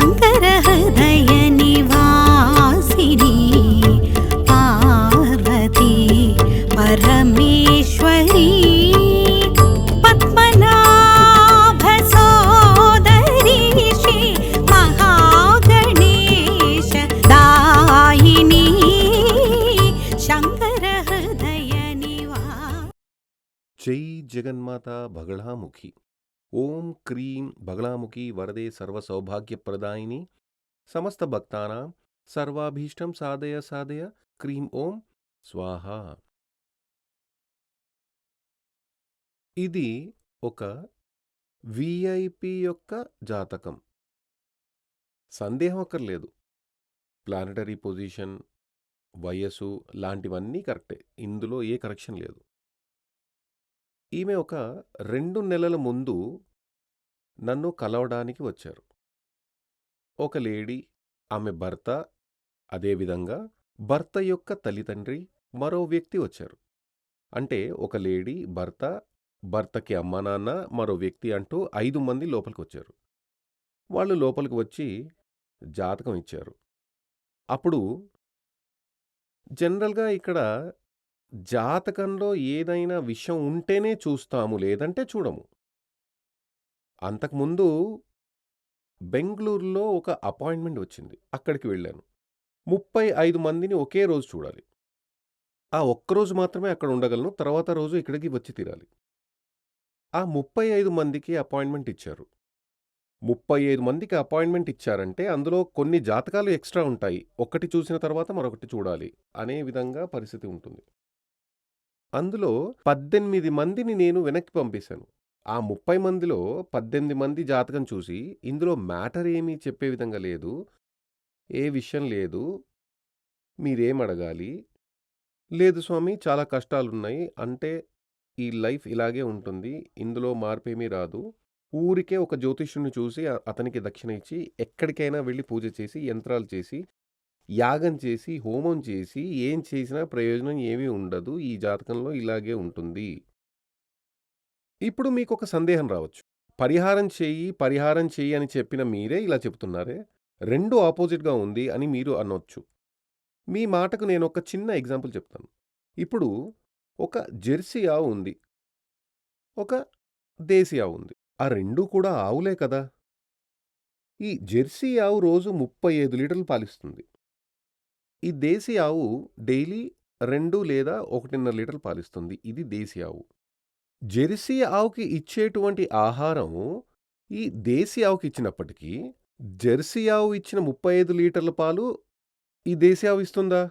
శంకర హృదయ నివాసిని పార్వతీ పరమేశ్వరీ పద్మనాభ సోదరీ శ్రీ మహాగణేశ దాయిని శంకర హృదయ నివా. జై జగన్మాత బగళాముఖి. ఓం క్రీం బగళాముఖి వరదే సర్వసౌభాగ్యప్రదాయిని సమస్త భక్తానాం సర్వాభీష్టం సాధయ సాధయ క్రీం ఓం స్వాహ. ఇది ఒక విఐపి యొక్క జాతకం. సందేహం అక్కర్లేదు. ప్లానటరీ పొజిషన్, వయస్సు లాంటివన్నీ కరెక్టే. ఇందులో ఏ కరెక్షన్ లేదు. ఈమె ఒక 2 నెలల ముందు నన్ను కలవడానికి వచ్చారు. ఒక లేడీ, ఆమె భర్త, అదేవిధంగా భర్త యొక్క తల్లిదండ్రి, మరో వ్యక్తి వచ్చారు. అంటే ఒక లేడీ, భర్త, భర్తకి అమ్మా నాన్న, మరో వ్యక్తి అంటూ 5 మంది లోపలికి వచ్చారు. వాళ్ళు లోపలికి వచ్చి జాతకం ఇచ్చారు. అప్పుడు జనరల్గా ఇక్కడ జాతకంలో ఏదైనా విషయం ఉంటేనే చూస్తాము, లేదంటే చూడము. అంతకుముందు బెంగళూరులో ఒక అపాయింట్మెంట్ వచ్చింది. అక్కడికి వెళ్ళాను. 35 మందిని ఒకే రోజు చూడాలి. ఆ ఒక్కరోజు మాత్రమే అక్కడ ఉండగలను. తర్వాత రోజు ఇక్కడికి వచ్చి తీరాలి. ఆ 35 మందికి అపాయింట్మెంట్ ఇచ్చారు. 35 మందికి అపాయింట్మెంట్ ఇచ్చారంటే అందులో కొన్ని జాతకాలు ఎక్స్ట్రా ఉంటాయి. ఒకటి చూసిన తర్వాత మరొకటి చూడాలి అనే విధంగా పరిస్థితి ఉంటుంది. అందులో 18 మందిని నేను వెనక్కి పంపేశాను. ఆ 30 మందిలో 18 మంది జాతకం చూసి ఇందులో మ్యాటర్ ఏమీ చెప్పే విధంగా లేదు, ఏ విషయం లేదు, మీరేం అడగాలి, లేదు స్వామి చాలా కష్టాలున్నాయి, అంటే ఈ లైఫ్ ఇలాగే ఉంటుంది, ఇందులో మార్పేమీ రాదు, ఊరికే ఒక జ్యోతిష్యుని చూసి అతనికి దక్షిణ ఇచ్చి ఎక్కడికైనా వెళ్ళి పూజ చేసి, యంత్రాలు చేసి, యాగం చేసి, హోమం చేసి ఏం చేసినా ప్రయోజనం ఏమీ ఉండదు, ఈ జాతకంలో ఇలాగే ఉంటుంది. ఇప్పుడు మీకొక సందేహం రావచ్చు. పరిహారం చెయ్యి అని చెప్పిన మీరే ఇలా చెప్తున్నారే, 2 ఆపోజిట్‌గా ఉంది అని మీరు అనొచ్చు. మీ మాటకు నేనొక చిన్న ఎగ్జాంపుల్ చెప్తాను. ఇప్పుడు ఒక జెర్సీ ఆవు ఉంది, ఒక దేశీ ఆవు ఉంది. ఆ 2 కూడా ఆవులే కదా! ఈ జెర్సీ ఆవు రోజు 35 లీటర్లు పాలిస్తుంది. ఈ దేశీ ఆవు డైలీ 2 లేదా 1.5 లీటర్లు పాలిస్తుంది. ఇది దేశీ ఆవు. జెర్సీ ఆవుకి ఇచ్చేటువంటి ఆహారం ఈ దేశీ ఆవుకి ఇచ్చినప్పటికీ జెర్సీ ఆవు ఇచ్చిన 35 లీటర్ల పాలు ఈ దేశీ ఆవు ఇస్తుందా?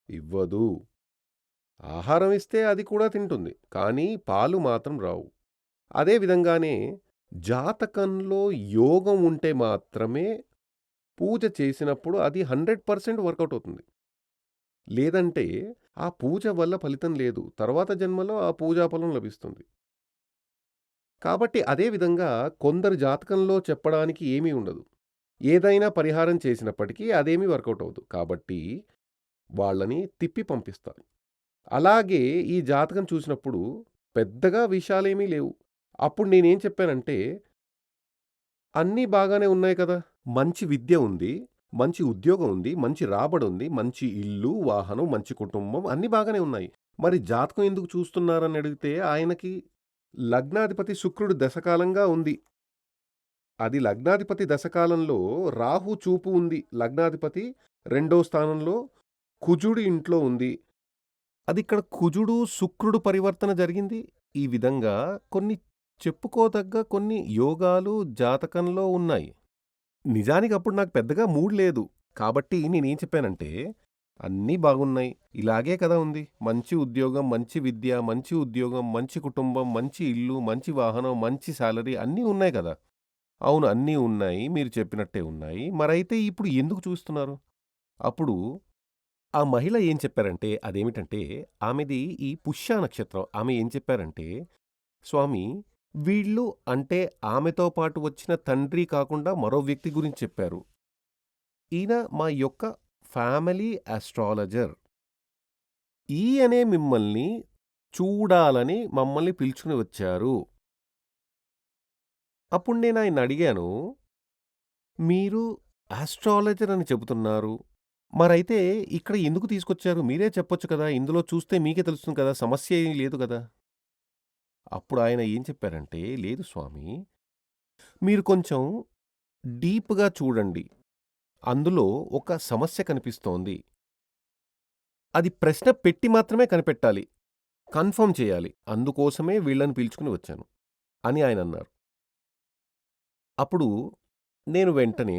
ఇవ్వదు. ఆహారం ఇస్తే అది కూడా తింటుంది, కానీ పాలు మాత్రం రావు. అదే విధంగానే జాతకంలో యోగం ఉంటే మాత్రమే పూజ చేసినప్పుడు అది 100% వర్కౌట్ అవుతుంది. లేదంటే ఆ పూజ వల్ల ఫలితం లేదు. తర్వాత జన్మలో ఆ పూజాఫలం లభిస్తుంది. కాబట్టి అదే విధంగా కొందరి జాతకంలో చెప్పడానికి ఏమీ ఉండదు. ఏదైనా పరిహారం చేసినప్పటికీ అదేమీ వర్కౌట్ అవ్వదు. కాబట్టి వాళ్ళని తిప్పి పంపిస్తారు. అలాగే ఈ జాతకం చూసినప్పుడు పెద్దగా విషయాలేమీ లేవు. అప్పుడు నేనేం చెప్పానంటే, అన్నీ బాగానే ఉన్నాయి కదా! మంచి విద్య ఉంది, మంచి ఉద్యోగం ఉంది, మంచి రాబడుంది, మంచి ఇల్లు, వాహనం, మంచి కుటుంబం అన్నీ బాగానే ఉన్నాయి. మరి జాతకం ఎందుకు చూస్తున్నారని అడిగితే ఆయనకి లగ్నాధిపతి శుక్రుడు దశకాలంగా ఉంది. అది లగ్నాధిపతి దశకాలంలో రాహు చూపు ఉంది. లగ్నాధిపతి 2వ స్థానంలో కుజుడి ఇంట్లో ఉంది. అది ఇక్కడ కుజుడు శుక్రుడు పరివర్తన జరిగింది. ఈ విధంగా కొన్ని చెప్పుకోదగ్గ కొన్ని యోగాలు జాతకంలో ఉన్నాయి. నిజానికి అప్పుడు నాకు పెద్దగా మూడ్ లేదు. కాబట్టి నేనేం చెప్పానంటే, అన్నీ బాగున్నాయి, ఇలాగే కదా ఉంది. మంచి ఉద్యోగం, మంచి విద్య, మంచి ఉద్యోగం, మంచి కుటుంబం, మంచి ఇల్లు, మంచి వాహనం, మంచి సాలరీ అన్నీ ఉన్నాయి కదా! అవును, అన్నీ ఉన్నాయి, మీరు చెప్పినట్టే ఉన్నాయి. మరైతే ఇప్పుడు ఎందుకు చూస్తున్నారు? అప్పుడు ఆ మహిళ ఏం చెప్పారంటే, అదేమిటంటే ఆమెది ఈ పుష్య నక్షత్రం. ఆమె ఏం చెప్పారంటే, స్వామి వీళ్ళు అంటే ఆమెతో పాటు వచ్చిన తండ్రి కాకుండా మరో వ్యక్తి గురించి చెప్పారు. ఈయన మా యొక్క ఫ్యామిలీ ఆస్ట్రాలజర్. ఈయనే మిమ్మల్ని చూడాలని మమ్మల్ని పిలుచుకుని వచ్చారు. అప్పుడు నేను ఆయన అడిగాను, మీరు ఆస్ట్రాలజర్ అని చెబుతున్నారు. మరైతే ఇక్కడ ఎందుకు తీసుకొచ్చారు? మీరే చెప్పొచ్చు కదా! ఇందులో చూస్తే మీకే తెలుస్తుంది కదా! సమస్య ఏమీ లేదు గదా! అప్పుడు ఆయన ఏం చెప్పారంటే, లేదు స్వామీ, మీరు కొంచెం డీప్‌గా చూడండి. అందులో ఒక సమస్య కనిపిస్తోంది. అది ప్రశ్న పెట్టి మాత్రమే కనిపెట్టాలి. కన్ఫర్మ్ చేయాలి. అందుకోసమే వీళ్ళని పిలుచుకొని వచ్చాను అని ఆయనన్నారు. అప్పుడు నేను వెంటనే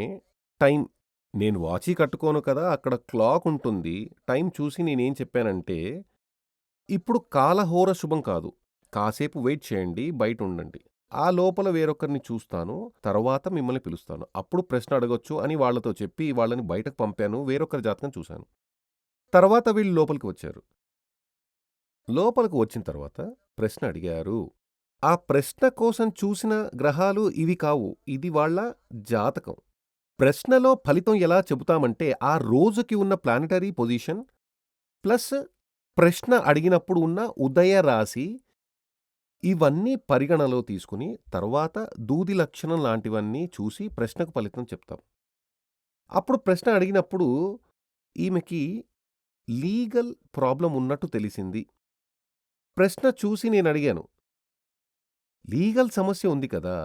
టైం నేను వాచీ కట్టుకోను కదా! అక్కడ క్లాక్ ఉంటుంది. టైం చూసి నేనేం చెప్పానంటే, ఇప్పుడు కాలహోర శుభం కాదు. కాసేపు వెయిట్ చేయండి. బయటుండండి. ఆ లోపల వేరొకరిని చూస్తాను. తర్వాత మిమ్మల్ని పిలుస్తాను. అప్పుడు ప్రశ్న అడగొచ్చు అని వాళ్ళతో చెప్పి వాళ్ళని బయటకు పంపాను. వేరొకరి జాతకం చూశాను. తర్వాత వీళ్ళు లోపలికి వచ్చారు. లోపలికి వచ్చిన తర్వాత ప్రశ్న అడిగారు. ఆ ప్రశ్న కోసం చూసిన గ్రహాలు ఇవి కావు. ఇది వాళ్ళ జాతకం. ప్రశ్నలో ఫలితం ఎలా చెబుతామంటే, ఆ రోజుకి ఉన్న ప్లానెటరీ పొజిషన్ ప్లస్ ప్రశ్న అడిగినప్పుడు ఉన్న ఉదయ రాశి ఇవన్నీ పరిగణలో తీసుకుని తర్వాత దూది లక్షణం లాంటివన్నీ చూసి ప్రశ్నకు ఫలితం చెప్తాం. అప్పుడు ప్రశ్న అడిగినప్పుడు ఈమెకి లీగల్ ప్రాబ్లం ఉన్నట్టు తెలిసింది. ప్రశ్న చూసి నేనడిగాను, లీగల్ సమస్య ఉంది కదా!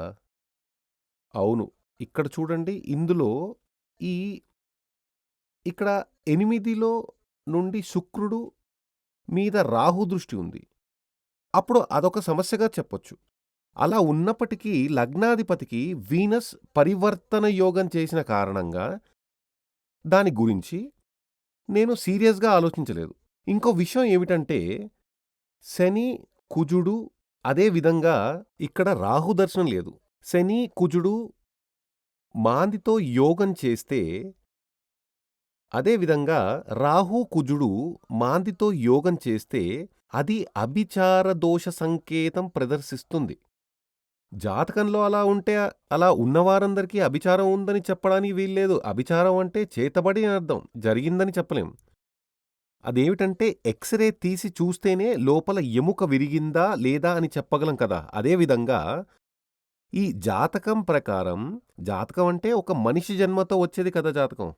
అవును. ఇక్కడ చూడండి ఇందులో ఈ ఇక్కడ 8లో నుండి శుక్రుడు మీద రాహు దృష్టి ఉంది. అప్పుడు అదొక సమస్యగా చెప్పొచ్చు. అలా ఉన్నప్పటికీ లగ్నాధిపతికి వీనస్ పరివర్తన యోగం చేసిన కారణంగా దాని గురించి నేను సీరియస్‌గా ఆలోచించలేదు. ఇంకో విషయం ఏమిటంటే, శని, కుజుడు అదే విధంగా ఇక్కడ రాహు దర్శనం లేదు. శని, కుజుడు మాందితో యోగం చేస్తే అదే విధంగా రాహు, కుజుడు మాందితో యోగం చేస్తే అది అభిచార దోష సంకేతం ప్రదర్శిస్తుంది. జాతకంలో అలా ఉంటే అలా ఉన్నవారందరికీ అభిచారం ఉందని చెప్పడానికి వీల్లేదు. అభిచారం అంటే చేతబడి అని అర్థం. జరిగిందని చెప్పలేం. అదేమిటంటే ఎక్స్‌రే తీసి చూస్తేనే లోపల ఎముక విరిగిందా లేదా అని చెప్పగలం కదా! అదే విధంగా ఈ జాతకం ప్రకారం జాతకం అంటే ఒక మనిషి జన్మతో వచ్చేది కదా జాతకం.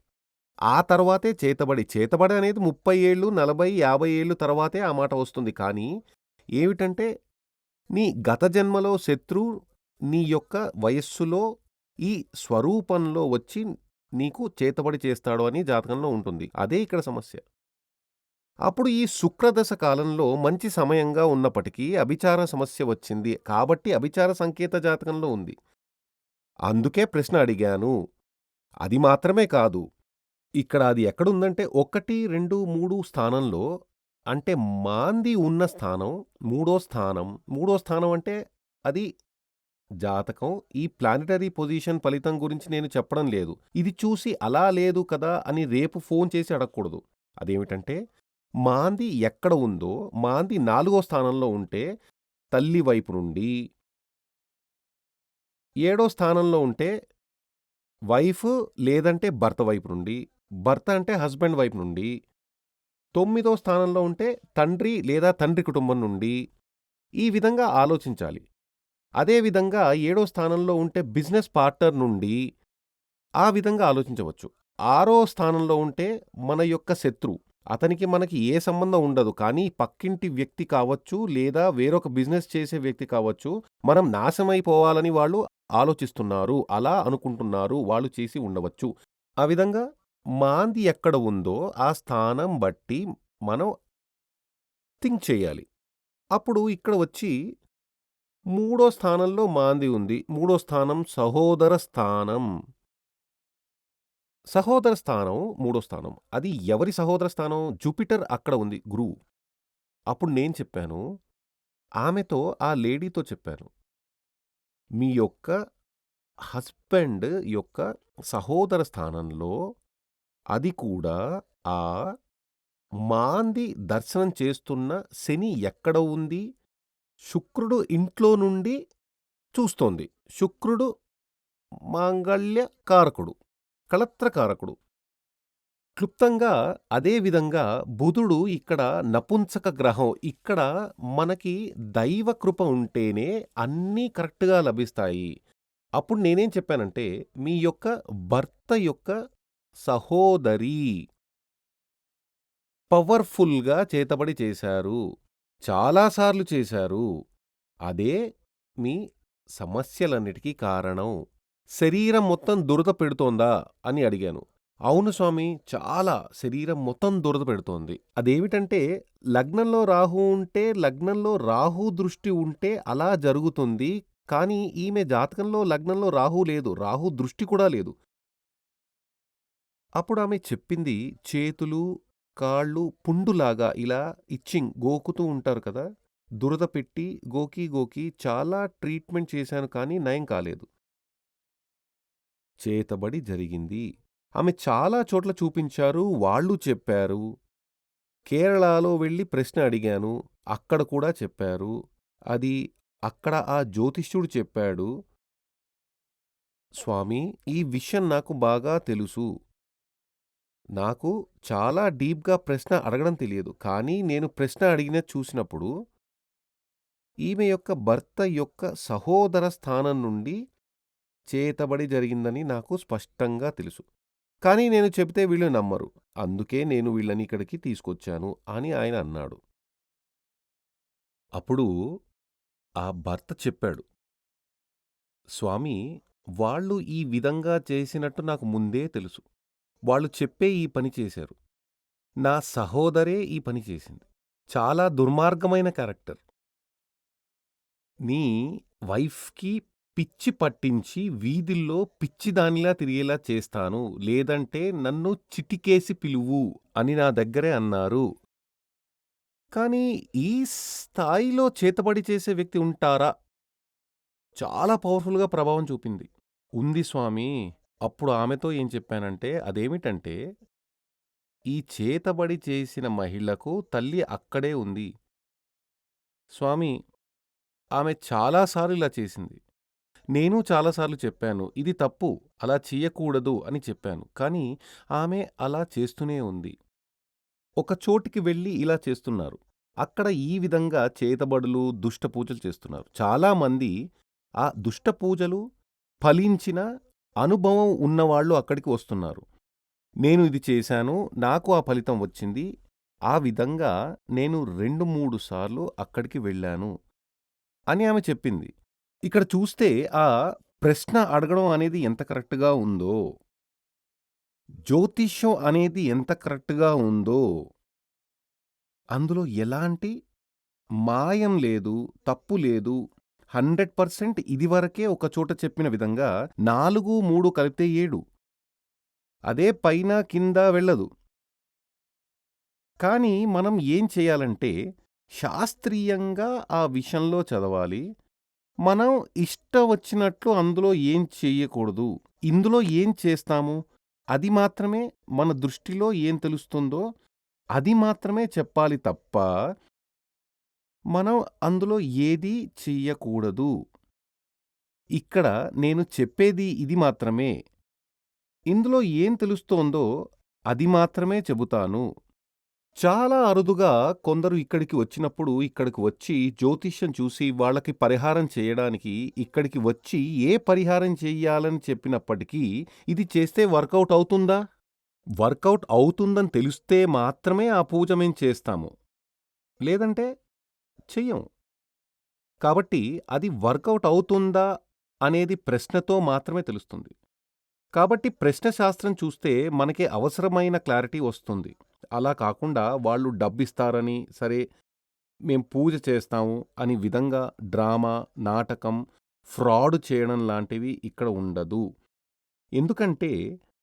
ఆ తర్వాతే చేతబడి. చేతబడి అనేది 30 ఏళ్ళు, 40, 50 ఏళ్ళు తర్వాతే ఆ మాట వస్తుంది. కానీ ఏమిటంటే నీ గత జన్మలో శత్రువు నీ యొక్క వయస్సులో ఈ స్వరూపంలో వచ్చి నీకు చేతబడి చేస్తాడు అని జాతకంలో ఉంటుంది. అదే ఇక్కడ సమస్య. అప్పుడు ఈ శుక్రదశ కాలంలో మంచి సమయంగా ఉన్నప్పటికీ అభిచార సమస్య వచ్చింది. కాబట్టి అభిచార సంకేత జాతకంలో ఉంది. అందుకే ప్రశ్న అడిగాను. అది మాత్రమే కాదు. ఇక్కడ అది ఎక్కడుందంటే 1, 2, 3 స్థానంలో అంటే మాంది ఉన్న స్థానం, మూడో స్థానం అంటే అది జాతకం. ఈ ప్లానెటరీ పొజిషన్ ఫలితం గురించి నేను చెప్పడం లేదు. ఇది చూసి అలా లేదు కదా అని రేపు ఫోన్ చేసి అడగకూడదు. అదేమిటంటే మాంది ఎక్కడ ఉందో, మాంది 4 స్థానంలో ఉంటే తల్లి వైపు నుండి, 7 స్థానంలో ఉంటే వైఫ్ లేదంటే భర్త వైపు నుండి, భర్త అంటే హస్బెండ్ వైపు నుండి, 9 స్థానంలో ఉంటే తండ్రి లేదా తండ్రి కుటుంబం నుండి, ఈ విధంగా ఆలోచించాలి. అదే విధంగా 7 స్థానంలో ఉంటే బిజినెస్ పార్ట్నర్ నుండి, ఆ విధంగా ఆలోచించవచ్చు. 6 స్థానంలో ఉంటే మన యొక్క శత్రువు. అతనికి మనకి ఏ సంబంధం ఉండదు. కానీ పక్కింటి వ్యక్తి కావచ్చు, లేదా వేరొక బిజినెస్ చేసే వ్యక్తి కావచ్చు. మనం నాశనమైపోవాలని వాళ్ళు ఆలోచిస్తున్నారు. అలా అనుకుంటున్నారు. వాళ్ళు చేసి ఉండవచ్చు. ఆ విధంగా మాంది ఎక్కడ ఉందో ఆ స్థానం బట్టి మనం థింక్ చేయాలి. అప్పుడు ఇక్కడ వచ్చి 3 స్థానంలో మాంది ఉంది. 3 స్థానం సహోదర స్థానం. సహోదర స్థానం 3 స్థానం. అది ఎవరి సహోదర స్థానం? జూపిటర్ అక్కడ ఉంది గురువు. అప్పుడు నేను చెప్పాను, ఆమెతో ఆ లేడీతో చెప్పాను. మీ యొక్క హస్బెండ్ యొక్క సహోదర స్థానంలో అది కూడా ఆ మాంది దర్శనం చేస్తున్న శని ఎక్కడ ఉంది? శుక్రుడు ఇంట్లో నుండి చూస్తోంది. శుక్రుడు మాంగళ్య కారకుడు, కళత్ర కారకుడు. క్లుప్తంగా అదే విధంగా బుధుడు ఇక్కడ నపుంసక గ్రహం. ఇక్కడ మనకి దైవ కృప ఉంటేనే అన్నీ కరెక్ట్‌గా లభిస్తాయి. అప్పుడు నేనేం చెప్పానంటే, మీ యొక్క భర్త యొక్క సహోదరి పవర్‌ఫుల్‌గా చేతబడి చేశారు. చాలా సార్లు చేశారు. అదే మీ సమస్యలన్నిటికీ కారణం. శరీరం మొత్తం దురద పెడుతోందా అని అడిగాను. అవును స్వామీ, చాలా శరీరం మొత్తం దురద పెడుతోంది. అదేమిటంటే లగ్నంలో రాహు ఉంటే, లగ్నంలో రాహు దృష్టి ఉంటే అలా జరుగుతుంది. కానీ ఈమె జాతకంలో లగ్నంలో రాహు లేదు. రాహు దృష్టి కూడా లేదు. అప్పుడామె చెప్పింది చేతులు, కాళ్ళు పుండులాగా ఇలా ఇచ్చింగ్ గోకుతూ ఉంటారు కదా! దురద పెట్టి గోకి గోకి చాలా ట్రీట్మెంట్ చేశాను కానీ నయం కాలేదు. చేతబడి జరిగింది. ఆమె చాలా చోట్ల చూపించారు. వాళ్ళు చెప్పారు. కేరళలో వెళ్లి ప్రశ్న అడిగాను. అక్కడ కూడా చెప్పారు. అది అక్కడ ఆ జ్యోతిష్యుడు చెప్పాడు. స్వామీ, ఈ విషయం నాకు బాగా తెలుసు. నాకు చాలా డీప్‌గా ప్రశ్న అడగడం తెలియదు. కానీ నేను ప్రశ్న అడిగినది చూసినప్పుడు, ఈమె యొక్క భర్త యొక్క సహోదర స్థానం నుండి చేతబడి జరిగిందని నాకు స్పష్టంగా తెలుసు. కానీ నేను చెబితే వీళ్ళు నమ్మరు. అందుకే నేను వీళ్ళని ఇక్కడికి తీసుకొచ్చాను అని ఆయన అన్నాడు. అప్పుడు ఆ భర్త చెప్పాడు, స్వామీ, వాళ్ళు ఈ విధంగా చేసినట్టు నాకు ముందే తెలుసు. వాళ్ళు చెప్పే ఈ పని చేశారు. నా సహోదరే ఈ పని చేసింది. చాలా దుర్మార్గమైన క్యారెక్టర్. నీ వైఫ్‌కి పిచ్చి పట్టించి వీధుల్లో పిచ్చిదానిలా తిరిగేలా చేస్తాను. లేదంటే నన్ను చిటికేసి పిలువు అని నా దగ్గరే అన్నారు. కానీ ఈ స్థాయిలో చేతబడి చేసే వ్యక్తి ఉంటారా? చాలా పవర్‌ఫుల్‌గా ప్రభావం చూపింది. ఉంది స్వామీ. అప్పుడు ఆమెతో ఏం చెప్పానంటే, అదేమిటంటే, ఈ చేతబడి చేసిన మహిళకు తల్లి అక్కడే ఉంది. స్వామీ, ఆమె చాలా సార్లు ఇలా చేసింది. నేను చాలా సార్లు చెప్పాను. ఇది తప్పు. అలా చెయ్యకూడదు అని చెప్పాను. కానీ ఆమె అలా చేస్తూనే ఉంది. ఒక చోటికి వెళ్లి ఇలా చేస్తున్నారు. అక్కడ ఈ విధంగా చేతబడులు, దుష్ట పూజలు చేస్తున్నారు. చాలామంది ఆ దుష్ట పూజలు ఫలించిన అనుభవం ఉన్నవాళ్ళు అక్కడికి వస్తున్నారు. నేను ఇది చేశాను. నాకు ఆ ఫలితం వచ్చింది. ఆ విధంగా నేను 2, 3 సార్లు అక్కడికి వెళ్ళాను అని ఆమె చెప్పింది. ఇక్కడ చూస్తే ఆ ప్రశ్న అడగడం అనేది ఎంత కరెక్ట్‌గా ఉందో, జ్యోతిష్యం అనేది ఎంత కరెక్ట్‌గా ఉందో, అందులో ఎలాంటి మాయం లేదు, తప్పు లేదు. 100% ఇదివరకే ఒక చోట చెప్పిన విధంగా 4, 3 కలిపితే 7. అదే పైన, కింద వెళ్ళదు. కానీ మనం ఏం చేయాలంటే, శాస్త్రీయంగా ఆ విషయంలో చదవాలి. మనం ఇష్టం వచ్చినట్లు అందులో ఏం చెయ్యకూడదు. ఇందులో ఏం చేస్తాము, అది మాత్రమే మన దృష్టిలో ఏం తెలుస్తుందో అది మాత్రమే చెప్పాలి తప్ప, మనం అందులో ఏదీ చెయ్యకూడదు. ఇక్కడ నేను చెప్పేది ఇది మాత్రమే. ఇందులో ఏం తెలుస్తోందో అది మాత్రమే చెబుతాను. చాలా అరుదుగా కొందరు ఇక్కడికి వచ్చినప్పుడు ఇక్కడికి వచ్చి జ్యోతిష్యం చూసి వాళ్ళకి పరిహారం చేయడానికి ఇక్కడికి వచ్చి ఏ పరిహారం చెయ్యాలని చెప్పినప్పటికీ ఇది చేస్తే వర్కౌట్ అవుతుందా? వర్కౌట్ అవుతుందని తెలిస్తే మాత్రమే ఆ పూజ మేం చేస్తాము. లేదంటే చెయ్యం. కాబట్టి అది వర్కౌట్ అవుతుందా అనేది ప్రశ్నతో మాత్రమే తెలుస్తుంది. కాబట్టి ప్రశ్న శాస్త్రం చూస్తే మనకి అవసరమైన క్లారిటీ వస్తుంది. అలా కాకుండా వాళ్ళు డబ్బిస్తారని, సరే మేం పూజ చేస్తాము అని విధంగా డ్రామా, నాటకం, ఫ్రాడ్ చేయడం లాంటివి ఇక్కడ ఉండదు. ఎందుకంటే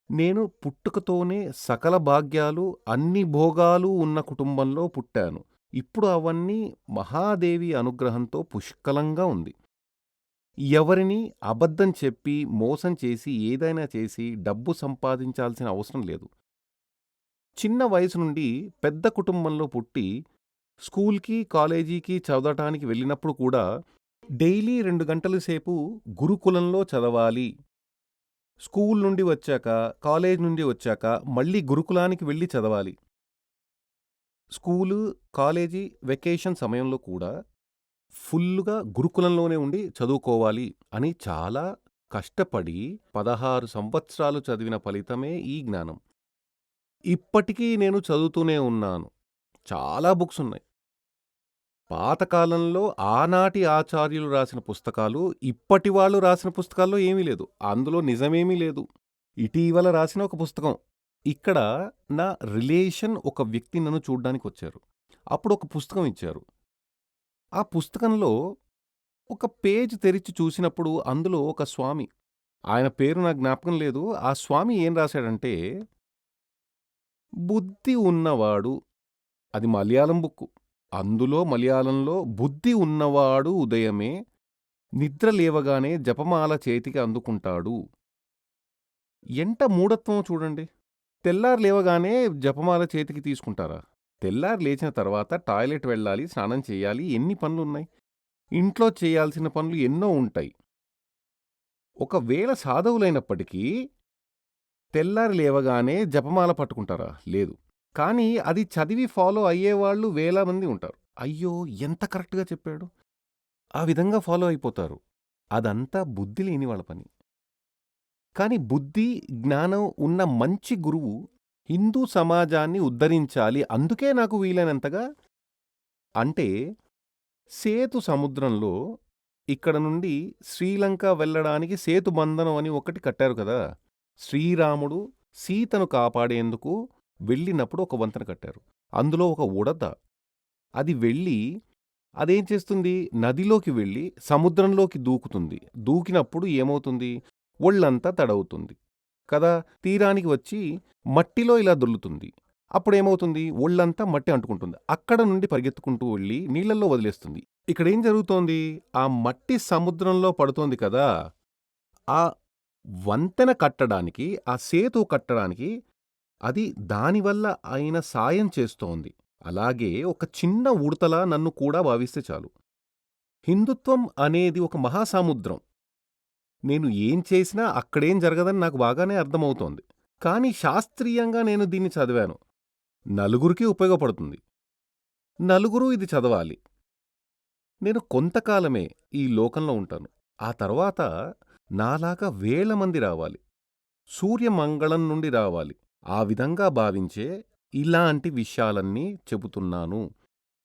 నేను పుట్టుకతోనే సకల భాగ్యాలు, అన్ని భోగాలు ఉన్న కుటుంబంలో పుట్టాను. ఇప్పుడు అవన్నీ మహాదేవి అనుగ్రహంతో పుష్కలంగా ఉంది. ఎవరిని అబద్ధం చెప్పి, మోసం చేసి, ఏదైనా చేసి డబ్బు సంపాదించాల్సిన అవసరం లేదు. చిన్న వయసు నుండి పెద్ద కుటుంబంలో పుట్టి, స్కూల్‌కి, కాలేజీకి చదవటానికి వెళ్ళినప్పుడు కూడా డైలీ 2 గంటల సేపు గురుకులంలో చదవాలి. స్కూల్ నుండి వచ్చాక, కాలేజ్ నుండి వచ్చాక మళ్ళీ గురుకులానికి వెళ్లి చదవాలి. స్కూలు, కాలేజీ వెకేషన్ సమయంలో కూడా ఫుల్లుగా గురుకులంలోనే ఉండి చదువుకోవాలి అని చాలా కష్టపడి 16 సంవత్సరాలు చదివిన ఫలితమే ఈ జ్ఞానం. ఇప్పటికీ నేను చదువుతూనే ఉన్నాను. చాలా బుక్సున్నాయి. పాతకాలంలో ఆనాటి ఆచార్యులు రాసిన పుస్తకాలు, ఇప్పటి వాళ్ళు రాసిన పుస్తకాల్లో ఏమీ లేదు. అందులో నిజమేమీ లేదు. ఇటీవల రాసిన ఒక పుస్తకం. ఇక్కడ నా రిలేషన్ ఒక వ్యక్తి నన్ను చూడ్డానికొచ్చారు. అప్పుడు ఒక పుస్తకం ఇచ్చారు. ఆ పుస్తకంలో ఒక పేజ్ తెరిచి చూసినప్పుడు అందులో ఒక స్వామి. ఆయన పేరు నాకు జ్ఞాపకం లేదు. ఆ స్వామి ఏం రాశాడంటే, బుద్ధి ఉన్నవాడు, అది మలయాళం బుక్కు. అందులో మలయాళంలో బుద్ధి ఉన్నవాడు ఉదయమే నిద్ర లేవగానే జపమాల చేతికి అందుకుంటాడు. ఎంత మూఢత్వం చూడండి. తెల్లారి లేవగానే జపమాల చేతికి తీసుకుంటారా? తెల్లారి లేచిన తర్వాత టాయిలెట్ వెళ్ళాలి, స్నానం చేయాలి, ఎన్ని పనులున్నాయి? ఇంట్లో చేయాల్సిన పనులు ఎన్నో ఉంటాయి. ఒకవేళ సాధువులైనప్పటికీ తెల్లారి లేవగానే జపమాల పట్టుకుంటారా? లేదు. కానీ అది చదివి ఫాలో అయ్యేవాళ్ళు వేల మంది ఉంటారు. అయ్యో! ఎంత కరెక్ట్‌గా చెప్పాడు. ఆ విధంగా ఫాలో అయిపోతారు. అదంతా బుద్ధి లేని వాళ్ళ పని. కానీ బుద్ధి, జ్ఞానం ఉన్న మంచి గురువు హిందూ సమాజాన్ని ఉద్ధరించాలి. అందుకే నాకు వీలైనంతగా అంటే సేతు సముద్రంలో ఇక్కడ నుండి శ్రీలంక వెళ్ళడానికి సేతుబంధనం అని ఒకటి కట్టారు కదా! శ్రీరాముడు సీతను కాపాడేందుకు వెళ్ళినప్పుడు ఒక వంతెన కట్టారు. అందులో ఒక ఉడత అది వెళ్ళి అదేం చేస్తుంది? నదిలోకి వెళ్ళి సముద్రంలోకి దూకుతుంది. దూకినప్పుడు ఏమవుతుంది? ఒళ్ళంతా తడవుతుంది కదా! తీరానికి వచ్చి మట్టిలో ఇలా దొర్లుతుంది. అప్పుడేమవుతుంది? ఒళ్ళంతా మట్టి అంటుకుంటుంది. అక్కడ నుండి పరిగెత్తుకుంటూ వెళ్ళి నీళ్ళల్లో వదిలేస్తుంది. ఇక్కడేం జరుగుతోంది? ఆ మట్టి సముద్రంలో పడుతోంది కదా! ఆ వంతెన కట్టడానికి, ఆ సేతు కట్టడానికి అది దానివల్ల అయిన సాయం చేస్తోంది. అలాగే ఒక చిన్న ఉడతలా నన్ను కూడా భావిస్తే చాలు. హిందుత్వం అనేది ఒక మహాసముద్రం. నేను ఏం చేసినా అక్కడేం జరగదని నాకు బాగానే అర్థమవుతోంది. కానీ శాస్త్రీయంగా నేను దీన్ని చదివాను. నలుగురికి ఉపయోగపడుతుంది. నలుగురూ ఇది చదవాలి. నేను కొంతకాలమే ఈ లోకంలో ఉంటాను. ఆ తర్వాత నాలాగా వేల మంది రావాలి. సూర్యమంగళం నుండి రావాలి. ఆ విధంగా భావించే ఇలాంటి విషయాలన్నీ చెబుతున్నాను.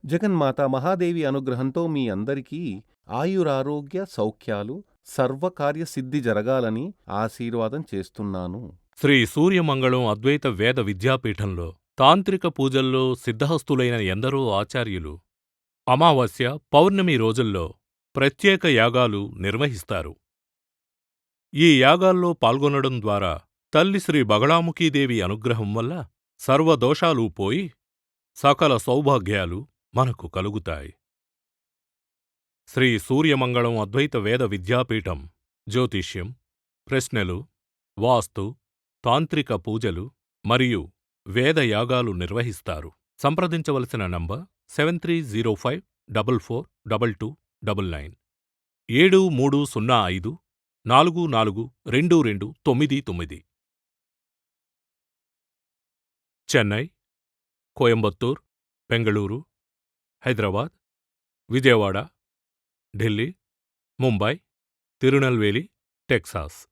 జగన్మాత మహాదేవి అనుగ్రహంతో మీ అందరికీ ఆయురారోగ్య సౌఖ్యాలు సర్వకార్యసిద్ధి జరగాలని ఆశీర్వాదం చేస్తున్నాను. శ్రీ సూర్యమంగళం అద్వైత వేద విద్యాపీఠంలో తాంత్రిక పూజల్లో సిద్ధహస్తులైన ఎందరో ఆచార్యులు అమావాస్య, పౌర్ణమి రోజుల్లో ప్రత్యేక యాగాలు నిర్వహిస్తారు. ఈ యాగాల్లో పాల్గొనడం ద్వారా తల్లి శ్రీ బగళాముఖీదేవి అనుగ్రహం వల్ల సర్వదోషాలూ పోయి సకల సౌభాగ్యాలు మనకు కలుగుతాయి. శ్రీ సూర్యమంగళం అద్వైత వేద విద్యాపీఠం జ్యోతిష్యం, ప్రశ్నలు, వాస్తు, తాంత్రిక పూజలు మరియు వేదయాగాలు నిర్వహిస్తారు. సంప్రదించవలసిన నంబర్ 7305442299 7305442299. చెన్నై, కోయంబత్తూర్, బెంగళూరు, హైదరాబాద్, విజయవాడ, ఢిల్లీ, ముంబై, తిరునల్వేలి, టెక్సాస్.